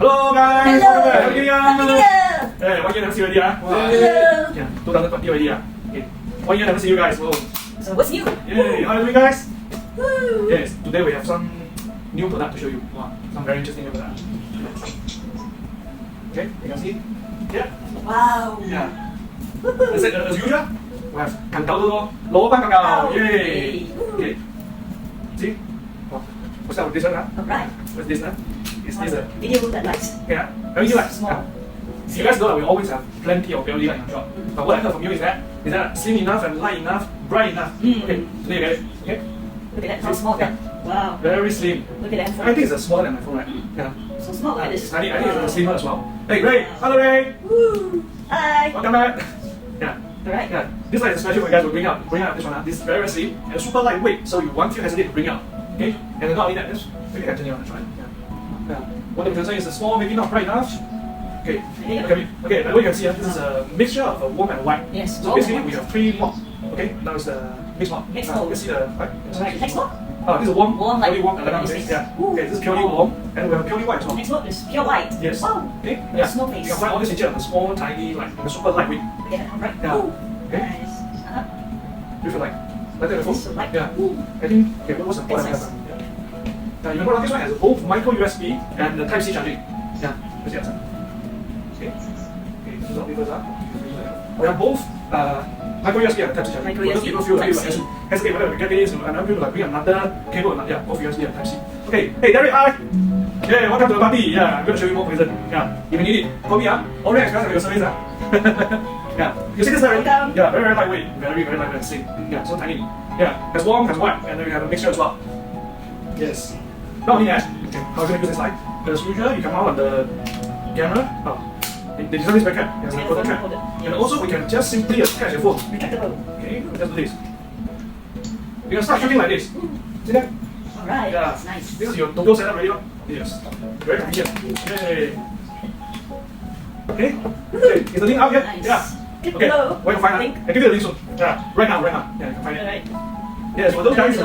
Hello guys, Hello. welcome back. Happy New Year. Happy New Year. Hey, 1 year never see you already, ah. Wow. Hello. Yeah, 2020 already, ah. Okay, 1 year never see you guys. Whoa. So what's new? Yay, how are you doing, guys? Woo. Yes, today we have some new product to show you. Wow, some very interesting new product. Okay, you can see. Yeah, Wow. yeah. As usual, we have 近九多攞翻近九 yay. Okay, see. Wow. What's up with this one, huh? Alright. What's this, huh? Is this a Video that lights. yeah, LED lights. Small. You guys know that we always have plenty of LED light in our shop. But what I heard from you is that slim enough and light enough, bright enough. Okay, today you get it. Okay, Look at that, how small that. Wow. very slim. Look at that I phone. think it's smaller than my phone, right? Yeah. So small like this. I think it's slimmer as well. Hey, Ray! Hello, Ray! Woo. Hi. Welcome back. Yeah. Alright. Yeah. This light is special for you guys to bring out this one. This is very, very slim and super lightweight, so you won't feel hesitate to bring out. Okay? And not only that, just maybe I can turn it on and try. Yeah. What I'm concerned is small, maybe not bright enough. Okay. Okay. What you can see, this is a mixture of warm and white. Yes. So basically, we have 3 mods. Okay. Now it's the mixed mod. Mixed You mode. can see the Alright, next one. Oh, this is warm. Warm, like- purely warm. like Elegant this. face. Yeah. Ooh. Okay. This is purely warm, and we have purely white as well. Next one is pure white. Yes. Wow. Okay. With Yeah. a small face. You can find all this feature of the small, tiny, like the super lightweight. Look at that, alright. Yeah. Ooh. Okay. Nice. You feel like that This is phone? like- Yeah. Ooh. I think okay. What's the point of That's that? nice. Yeah. You remember this one has both micro USB and the Type C charging. Yeah. Let's see outside. Okay. Okay. This is what people are. We have both micro USB and Type C charging. Micro For those USB, people feel like Type C. hesitate whether to get this and other people like bring another cable or not. Yeah. Both USB and Type C. Okay. Hey, Derek. Hi. Yeah. Welcome to the party. Yeah. I'm gonna show you more present. Yeah. If you need it, call me. Only express your service. Yeah. You see this already? Welcome. Yeah. Very, very lightweight. Very, very lightweight and slim. Yeah. So tiny. Yeah. Has warm, has white, and then we have a mixture as well. Yes. Not only that, okay, how are you going to use this light? As usual, you can mount on the camera. Oh, they design this back cap. There's a Yeah, photo phone cap. holder. And also, we can just simply attach your phone. Retractable. Okay, just do this. You can start shooting like this. See that? Alright. Yeah. That's nice. This is your total setup ready. Yes. Very convenient. Yay. Okay. Okay. Is the link out yet? Nice. Yeah. Click Okay. below. Where you find Link. it? I give you the link soon. Yeah. Right now. Yeah, you can find it. Alright. Yes, for those guys,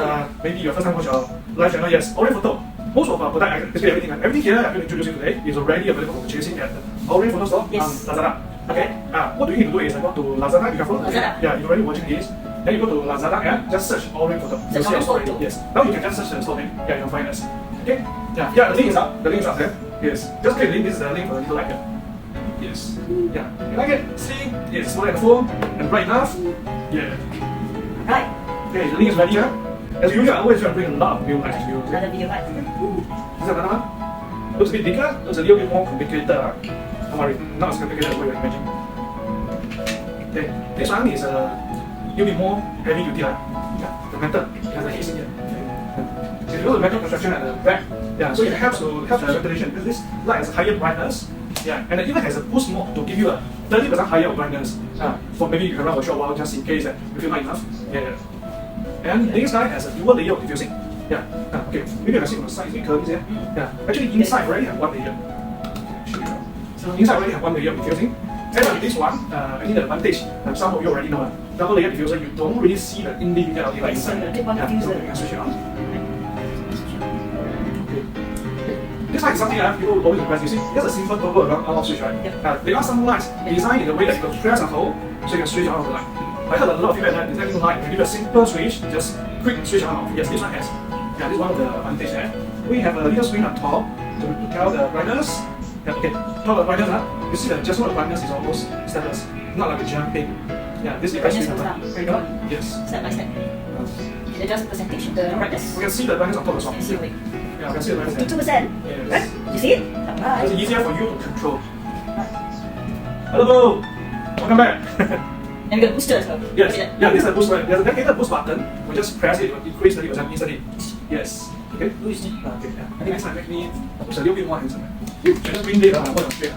maybe your first time watch our live channel, yes, Orange Photo. Most of our product, basically everything here I'm going to introduce you today is already available for purchasing at the Orange Photo store Yes. on Lazada. Okay? What do you need to do is go to Lazada, be careful. Lazada. Yeah, you're already watching this. Then you go to Lazada and just search Orange Photo. You'll Search see our Orange store Photo. already. Yes. Now you can just search the store name. Yeah, you'll find us. Okay? Yeah, the link is up. The link is up there. Yes. Just click the link. This is the link for the little light here. Yes. Yeah. You like it? See? Yes, smaller than the phone and bright enough. Yeah. Right. Okay, the link is ready here. As usual, I always try to bring a lot of new lights to you. Another video light. This is another one. Looks a bit bigger, looks a little bit more complicated. Don't worry, not as complicated as what you imagine. Okay, this one is a little bit more heavy duty light. Yeah, the metal has a casing here. Okay. If you go to the metal construction at the back, yeah, so it helps the ventilation because this light has a higher brightness. Yeah, and it even has a boost mode to give you a 30% higher brightness. For maybe you can run for a short while just in case that you feel not enough. Yeah. And this guy has a dual layer of diffusing. Yeah. Okay. Maybe I can see from the side. Is it curvy here? Yeah. Actually, inside already have one layer. So inside already have one layer of diffusing. And with this one, I think the advantage, some of you already know, double layer diffuser, you don't really see the individual LED light So inside. you click on the Yeah. So diffuser. you can switch it on. Okay. This light is something people always request. You see, there's a simple toggle around on-off switch, right? Yep. There are some lights designed in a way that you can press and hold, so you can switch on the light. I heard a lot of feedback that designing light, you give a simple switch, just quick switch on off. Yes, this one has. Yeah, this is one of the advantages there. We have a little screen on top to tell the brightness. Yeah, okay. Tell the brightness, you see the adjustment of brightness is almost stepwise, not like a jumping. Yeah, this is Brightness the goes down. There you go. Yes. Step by step. You can adjust the percentage of the brightness. We can see the brightness on top as well. And see the way. Yeah, we can see the brightness there. 52%. Yes. Right? You see it? It's Alright. easier for you to control. Hello! Welcome back! And we got booster as well. Yes, Look at yeah, this is a boost button. There's a dedicated boost button. We just press it, it will increase 30% instantly. Yes. Okay? that. Boost. Okay, yeah. I think this might make me push a little bit more handsome. Should just bring it on straight.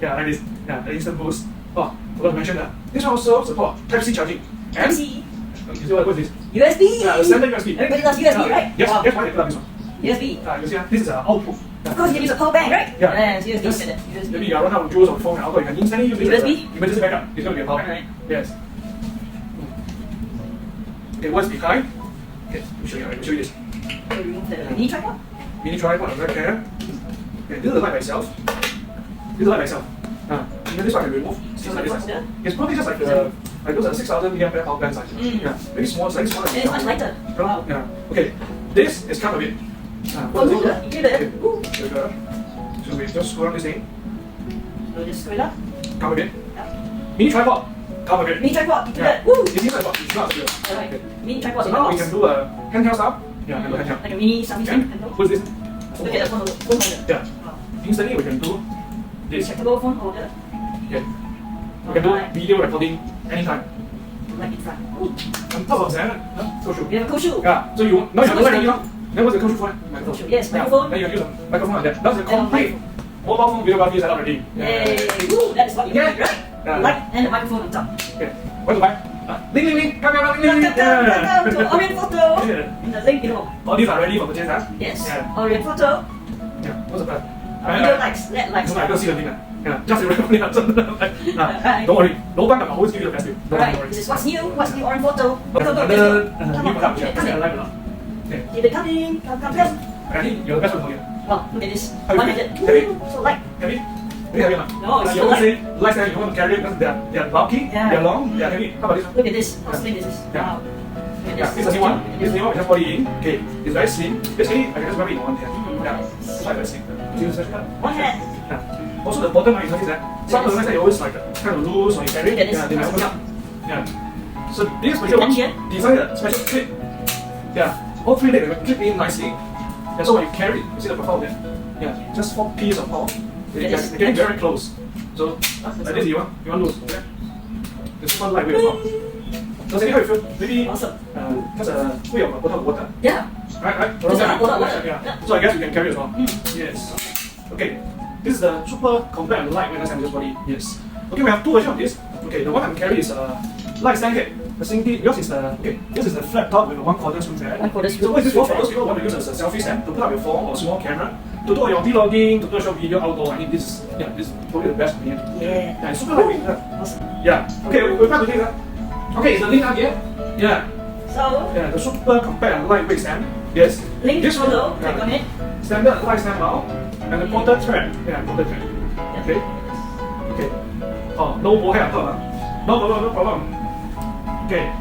Yeah, like this. Yeah, the instant boost. Oh, forgot to mention that. This one also support Type C charging. And MC. you see what is this? USB. Yeah, the standard USB. Everybody loves USB, right? Yes, Wow. that's why they put up this one. USB. You see, this is an output. Of course, you can use a power bank, right? Yeah. Yes, USB. Yes. Look at that. Maybe USB. you run out of joules on phone, you can instantly use this as USB? a emergency backup. It's going to be a power bank. Alright. Yes. Okay, what's behind? Okay, let me show you this. So remove the mini tripod. mini tripod, right here. Okay, this is the light by itself. This is the light by itself. And then this one I can remove. Just like this one. Yeah. It's probably just like those 6,000 mAh power bank size. Yeah, very small, slightly smaller. And it's much lighter. Wow. Yeah. Okay, this is kind of it. Oh, good. You did it. Ooh. There we go. So we just screw on this thing. So just screw it up. Come again. Yeah. Mini tripod. Come again. Mini tripod. You did Yeah. it. Woo. It's even about it's not real. Alright. Okay. Mini tripod So in the now we box. can do a handheld stuff. Yeah, handle handheld. Like a mini something Okay. handle. What's this? Look at the phone holder. Yeah. Wow. Instantly we can do this. Retractable phone holder. Yeah. We can do video recording anytime. Like in front. On top of that, cool shoe. We have a cool shoe. Yeah. So you now you have the light already, now. Then what's the cool shoe for? Cool shoe. Yes, Yeah. microphone. Then you can use a microphone like that. That's the And complete mobile phone videography setup already. Yay. Woo. That is what you Yeah. need, right? Yeah. Light and the microphone on top. Okay. Where to buy? Link, link, link. Come, come, link, link. Welcome to Orient Photo. Yeah. In the link below. All these are ready for purchase, huh? Yes. Yeah. Orient Photo. Yeah. What's the price? Video likes, LED likes. No, I don't see the link. Yeah. Just the recording. Don't worry. No one can always give you the best deal. Don't Alright, worry. this is what's new. What's new Orient Photo. Okay, Go, go, another go. Come new on, product. come Yeah. on, come Live on. now. Okay. Keep it coming. Come, come, come. I think you're the best one for you. Wow, look at this. How you One feel? handed. Heavy? Ooh, so light. Heavy? Very heavy, huh? No, it's you so always light. say lifestyle you want to carry it because they're bulky, Yeah. they're long, they're heavy. How about this one? Look at this. How slim this is. Yeah. Wow. Look at Yeah, this is a new one. This is a new one. We just bought it in. Okay, it's very slim. Basically, I can just grab it in one hand. Yeah, it's quite very slim. See the special? One hand. Yeah. Also, the bottom one, you notice that some of the lifestyle you always like kind of loose when you carry Look at it. this. Yeah, they might open up. Yeah. So this particular one, Tension. designed a special clip. Yeah, all three legs will clip in nicely. Yeah, so when you carry it, you see the profile there. Yeah, just 4 pieces of power. They Yes. get getting very close. So like this, you want loose. Yeah. It's super lightweight as well. So see how you feel? Maybe Awesome. just a way of a bottle of water. Yeah. Right? Just a bottle of water. Yeah. Yeah. So I guess you can carry it as well. Yes. Okay. This is the super compact and lightweight last time just body. Yes. Okay, we have two versions of this. Okay, the one I'm carrying is a light stand head. The same thing, yours is the this is the flat top with a 1/4 screw there. 1/4 screw. So what is this for? For those people who want to use as a selfie stand to put up your phone or small camera, to do your vlogging, to do your video outdoor. I think this is probably the best for me. Yeah. Yeah, it's super lightweight. Awesome. Yeah. Okay, we're back to this. Okay, is the link up here? Yeah. So, Yeah, the super compact and lightweight stand. Yes. link This one, below. Click yeah. on it. Standard light stand mount and the quarter thread. Yeah, quarter thread. Okay. Okay. Oh, no ball head on top. No problem. Okay.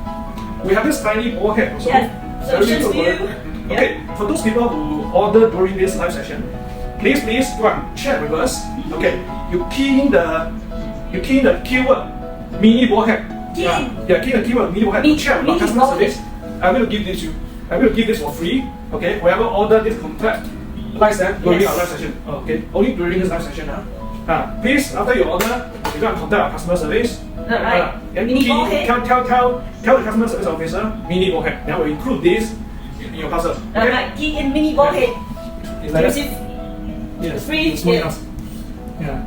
We have this tiny ball head also. Yes. Very Solutions good for you. ball. Okay, for those people who order during this live session, please go and chat with us. Okay, you key in the keyword mini ball head. Key in. Yeah, key in the keyword mini ball head. Mini- Chat with our mini customer ball service. I'm going to give this you. I'm going to give this for free. Okay, whoever order this compact live stand during Yes. our live session. Okay, only during this live session. Please, after you order, you go and contact our customer service. Alright. And Mini ball head. tell the customer service officer mini ball head. Then we'll include this in your parcel. Okay? Alright. Key in mini ball head. It's like that. Receive. Yes. Free, Small yeah. enough. Yeah.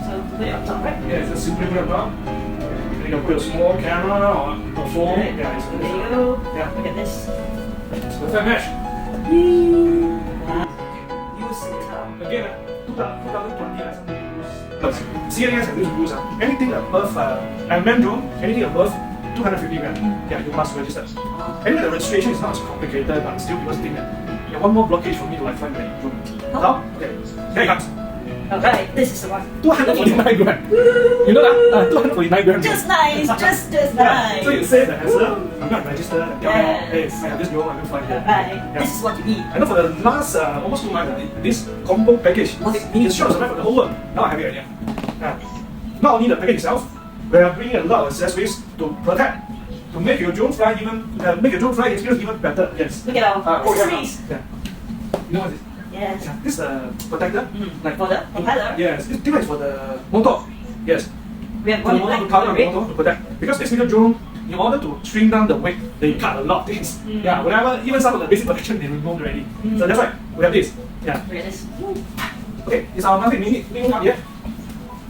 So, put it on top, right? Yeah, just simply put it on. Then you can put a small camera or a phone. Right. Yeah, it's There you go. Yeah. Look at this. It's a perfect match. Use it. Again, 2020 license rules. CNS have these rules. Anything above unmanned drone, anything above 250 gram, yeah, you must register. Anyway, the registration is not as complicated, but still people think that you have one more blockage for me to like fly my drone. Now, okay, here it comes. Alright, this is the one. 249 gram. You know that? 249 gram. Just nice, just Yeah. nice. So you say the hassle, I'm not registered. Yes. Hey, I have this drone, I'm going to fly here. Alright, Yeah. this is what you need. I know for the last almost 2 months, this combo package, it's sure to survive for the whole world. Now I have it already. Not only the package itself, we are bringing a lot of accessories to protect, to make your drone fly make your drone fly experience even better. Yes. Look at our Oh, yeah. accessories. Yeah. You know what is it? Yes. Yeah. This is the protector. Like for the propeller, Yes. This is for the motor. Yes. we have For the one motor to black cover and the red. motor to protect. Because this little drone, in order to trim down the weight, they cut a lot of things. Yeah. Whatever, even some of the basic protection they removed already. So that's why we have this. Yeah. Look at this. Okay. Is our nothing mini up yet?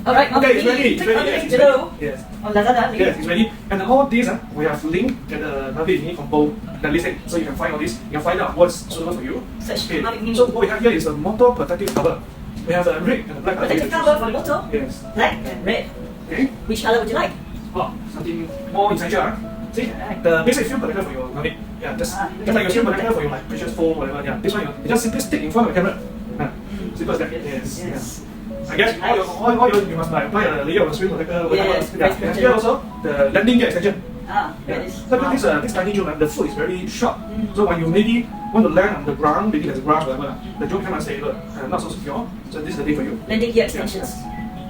Alright, Okay, it's ready. It's click on ready. the Yes, link it's below. ready. Yes. On Lazada, link. Yes, it's ready. And all these, we have linked at the Navi Mini Combo the listing. So you can find all this. You can find out what's suitable for you. Search Okay. Navi Mini. So what we have here is the motor protective cover. We have the red and the black color. Protective cover for the motor, Yes. black and red. Okay. Which color would you like? Oh, something more essential. See, Alright. the basic fuel protector for your Navi. Yeah, just like your screen protector for your like precious phone, whatever. Yeah, this one you just simply stick in front of the camera. Simple as that. Yes. Yes. I guess all your you must like apply a layer of the screen protector, whatever. Yes, Yeah. And here also the landing gear extension. Ah, Yeah. that is. So this tiny drone, the foot is very short. So when you maybe want to land on the ground, maybe there's grass, whatever, the drone become unstable, not so secure. So this is the thing for you. Landing gear extensions.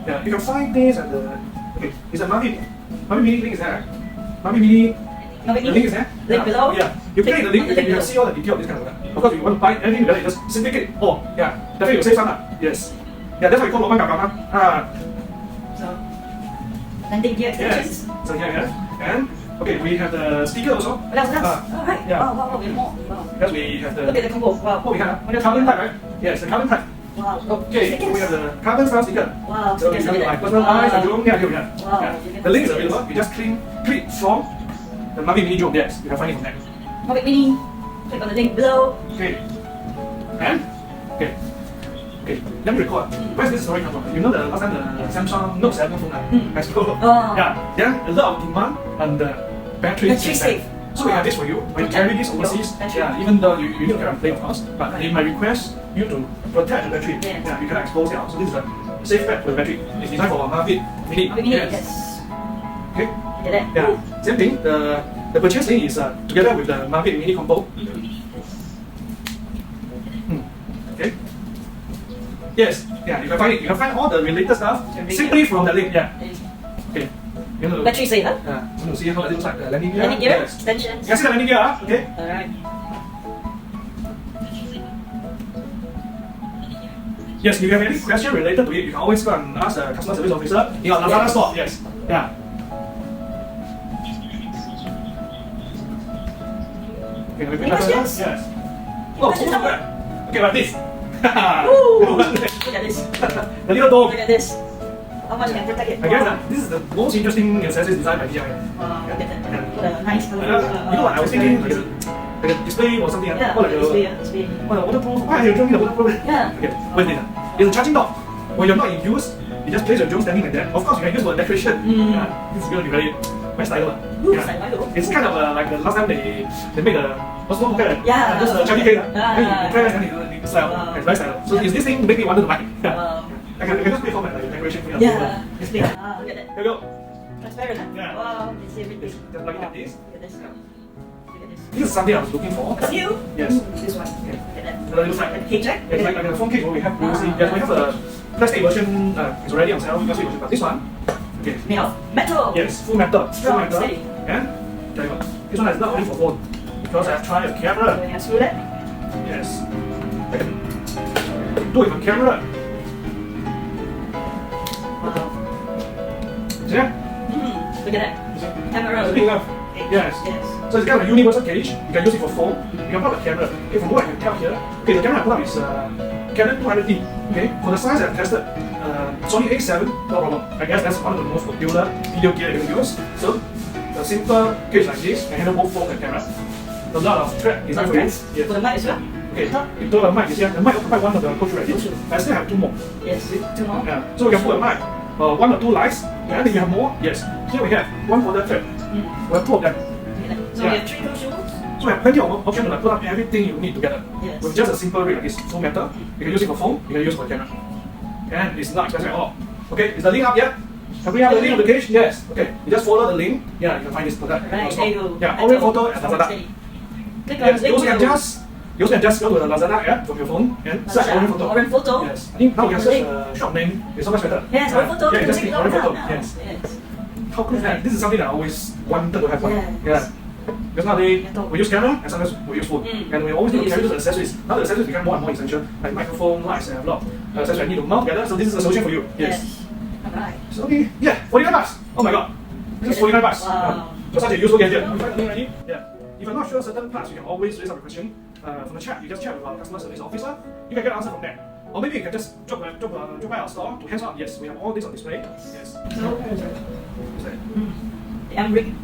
Yeah, you can find this at the. Okay, it's a Mavic Mini link is there. Mavic Mini. Mavic The Mini. link is there. Link below. Yeah, you click the link, you can see all the detail of this kind of stuff. Of course, if you want to buy anything together, you just simply click. Oh, yeah, definitely you save some. Yes. Yeah, that's why you call Loman Gagama. So, landing gear extensions. Yes. So here, and okay, we have the speaker also. What else? Oh, right. Yeah. Wow, we have more. Wow. Yes, we have the. Look at the combo. Wow. Oh, we have the carbon type, right? Yes, the carbon type. Wow. Okay, so we have the carbon style sticker. Wow. So you can like personalize and drone. Yeah, here we have. Wow. Yeah. The link is available. You just click from the Mavic Mini drone. Yes, you can find it from there. Mavic Mini. Click on the link below. Okay. And okay. Okay, let me record. Where's this story come from? You know the last time the Samsung Note 7 phone has go. Oh. Yeah, then a lot of demand on the battery Battery safe. So we have this for you. When you carry this overseas, yeah, even though you need to carry on plane of course, but they might request you to protect the battery. Yes. Yeah, you cannot expose it out. So this is a safe pack for the battery. It's designed for Mavic Mini. Mavic Mini. Yes. Okay. Get that. Yeah. Same thing. The purchase link is together with the Mavic Mini combo. Okay. Yes. Yeah. You can find it. You can find all the related stuff simply from the link. Yeah. Okay. You know, Battery safe, huh? you know, see how it looks like the landing gear. Landing gear Yes. extensions. You can see the landing gear. Okay. Alright. Yes. If you have any question related to it, you can always go and ask the customer service officer in our Lazada store. Yes. Yeah. Okay. Any questions? Yes. Oh, questions? okay, like this. Ooh. Look at this. The little dog. Look at this. How much can protect it? I guess this is the most interesting accessories designed by DJI. Wow, look at that. What a nice color. You know what I was thinking? Like a display or something. Yeah, or like display, a, display. or a waterproof. Why are you showing me the waterproof? Yeah. Okay, wait a minute. It's a charging dock. When you're not in use, you just place your drone standing like that. Of course, you can use for decoration. This is going to be very stylish. Ooh, stylish. It's kind of like the last time they made the what's the name? Yeah. Just a Chinese cake. Yeah. It's very stylish. So is this thing make me want to buy? I can just pay for my decoration for you. Yeah. Display. Look at that. Here we go. Transparent, huh? Yeah. Wow, you see everything. Just like Wow. this. Look at this. Look at this. This is something I was looking for. A seal? Yes. This one. Okay. Look at that. So it looks like Cage check. it's like a phone case what we have previously. Yes, we have a plastic version. It's already on sale. Plastic version, but this one, okay. Made of metal. Yes, full metal. Full Strong, metal. steady. And tell you what, this one is not only for phone because I have tried a camera. So you can screw that. Yes. I can do it with a camera. Wow. See that? Look at that. Camera. It's big enough. Yes. Yes. So it's kind of a universal cage. You can use it for phone. You can plug a camera. Okay, from what I can tell here, okay, the camera I put up is Canon 200D. Okay, for the size I've tested, Sony A7, no problem. I guess that's one of the most popular video gear you can use. So, a simple cage like this can handle both phone and camera. A lot of thread design for you. Yes. Yes. For the mic as well. Okay, if the mic is here, the mic occupies one of the coach already. I still have two more. Yes. Two more. Yeah. So we can put a mic, one or two lights, and if you have more, yes. Here we have one for the thread. We have two of them. Look at that. So Yeah. we have 3 shoes. So we have plenty of options to like put up everything you need together. Yes. With just a simple rig like this, full metal. You can use it for phone, you can use it for camera. And it's not expensive at all. Okay, is the link up yet? Have we have the link on the page? Yes. Okay, you just follow the link. Yeah, you can find this product. Right, there you go. Yeah, Orient Photo and Lazada. Click on Yes, the you also link can below. just go to the Lazada app from your phone and search Orient Photo. Orient Photo. Yes, I think now we can search shop name. It's so much better. Yes, Orient Photo. Yeah, just click Orient Photo. Now. Yes. Yes. How cool is that? This is something that I always wanted to have one. Yes. Yeah. Because nowadays we use camera and sometimes we use phone. And we always need to carry those accessories. Now the accessories become more and more essential, like microphone, lights, and a lot of accessories I need to mount together. So this is a solution for you. Yes. Alright. So okay, yeah, 49 bucks. Oh my god. This is 49 bucks. Wow. For such a useful gadget. You find the link already? Yeah. If you're not sure certain parts, you can always raise up a question from the chat. You just chat with our customer service officer. You can get an answer from there. Or maybe you can just drop by our store to hands on. Yes, we have all this on display. Yes. So, What's that? the M rig.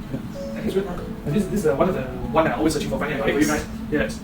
This is one of the one that I'm always searching for finding a for you guys. Yes.